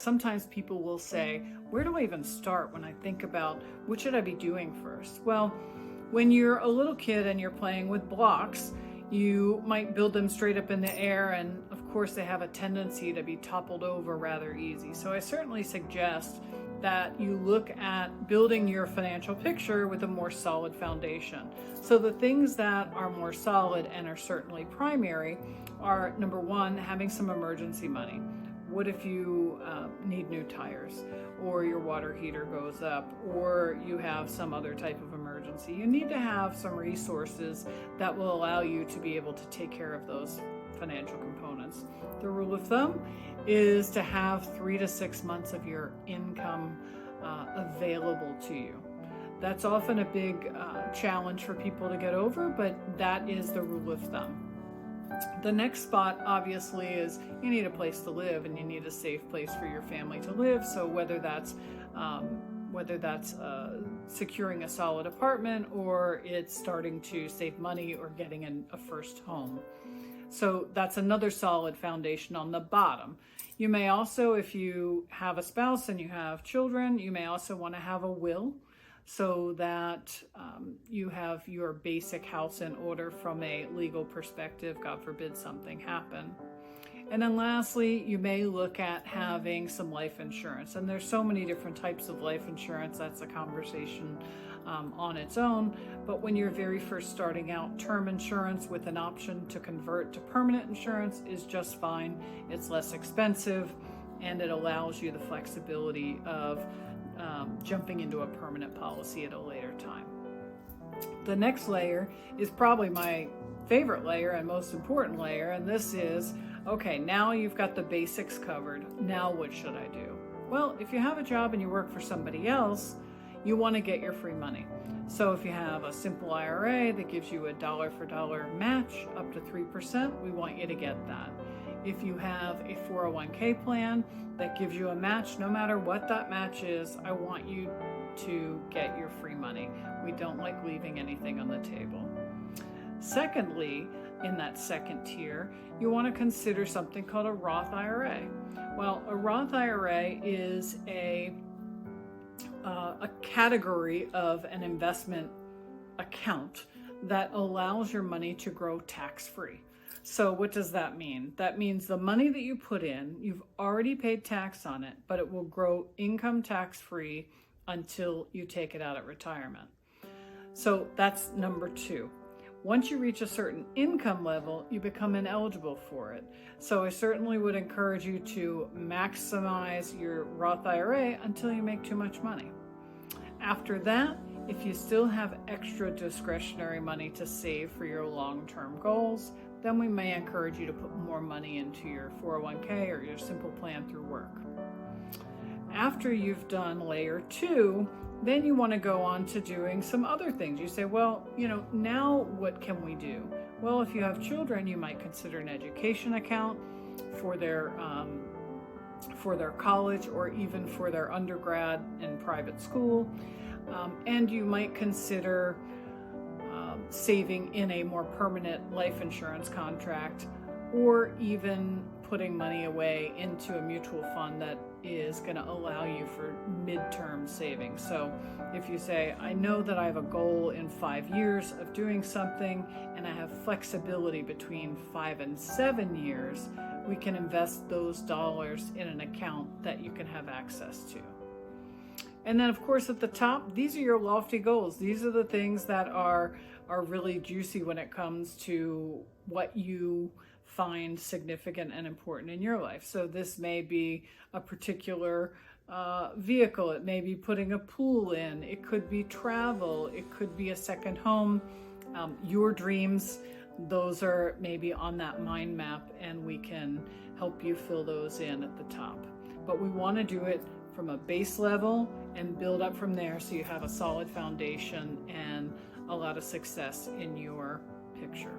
Sometimes people will say, where do I even start when I think about what should I be doing first? Well, when you're a little kid and you're playing with blocks, you might build them straight up in the air, and of course they have a tendency to be toppled over rather easy. So I certainly suggest that you look at building your financial picture with a more solid foundation. So the things that are more solid and are certainly primary are, number one, having some emergency money. What if you need new tires, or your water heater goes up, or you have some other type of emergency? You need to have some resources that will allow you to be able to take care of those financial components. The rule of thumb is to have 3 to 6 months of your income available to you. That's often a big challenge for people to get over, but that is the rule of thumb. The next spot obviously is you need a place to live, and you need a safe place for your family to live. So whether that's securing a solid apartment, or it's starting to save money, or getting a first home. So that's another solid foundation on the bottom. You may also, if you have a spouse and you have children, you may also want to have a will, so that you have your basic house in order from a legal perspective, God forbid something happen. And then lastly, you may look at having some life insurance. And there's so many different types of life insurance. That's a conversation on its own. But when you're very first starting out, term insurance with an option to convert to permanent insurance is just fine. It's less expensive, and it allows you the flexibility of jumping into a permanent policy at a later time. The next layer is probably my favorite layer and most important layer, and this is, okay, now you've got the basics covered. Now what should I do? Well, if you have a job and you work for somebody else, you want to get your free money. So if you have a simple IRA that gives you a dollar for dollar match up to 3%, we want you to get that. If you have a 401k plan that gives you a match, no matter what that match is, I want you to get your free money. We don't like leaving anything on the table. Secondly, in that second tier, you want to consider something called a Roth IRA. Well, a Roth IRA is a category of an investment account that allows your money to grow tax-free. So what does that mean? That means the money that you put in, you've already paid tax on it, but it will grow income tax-free until you take it out at retirement. So that's number 2. Once you reach a certain income level, you become ineligible for it. So I certainly would encourage you to maximize your Roth IRA until you make too much money. After that, if you still have extra discretionary money to save for your long-term goals, then we may encourage you to put more money into your 401k or your simple plan through work. After you've done layer 2, then you want to go on to doing some other things. You say, well, now what can we do? Well, if you have children, you might consider an education account for their college, or even for their undergrad in private school. And you might consider saving in a more permanent life insurance contract, or even putting money away into a mutual fund that is going to allow you for midterm savings. So if you say, I know that I have a goal in 5 years of doing something, and I have flexibility between 5 and 7 years, we can invest those dollars in an account that you can have access to. And then, of course, at the top, these are your lofty goals. These are the things that are really juicy when it comes to what you find significant and important in your life. So this may be a particular vehicle. It may be putting a pool in. It could be travel. It could be a second home. Your dreams, those are maybe on that mind map, and we can help you fill those in at the top. But we want to do it from a base level and build up from there, so you have a solid foundation and a lot of success in your picture.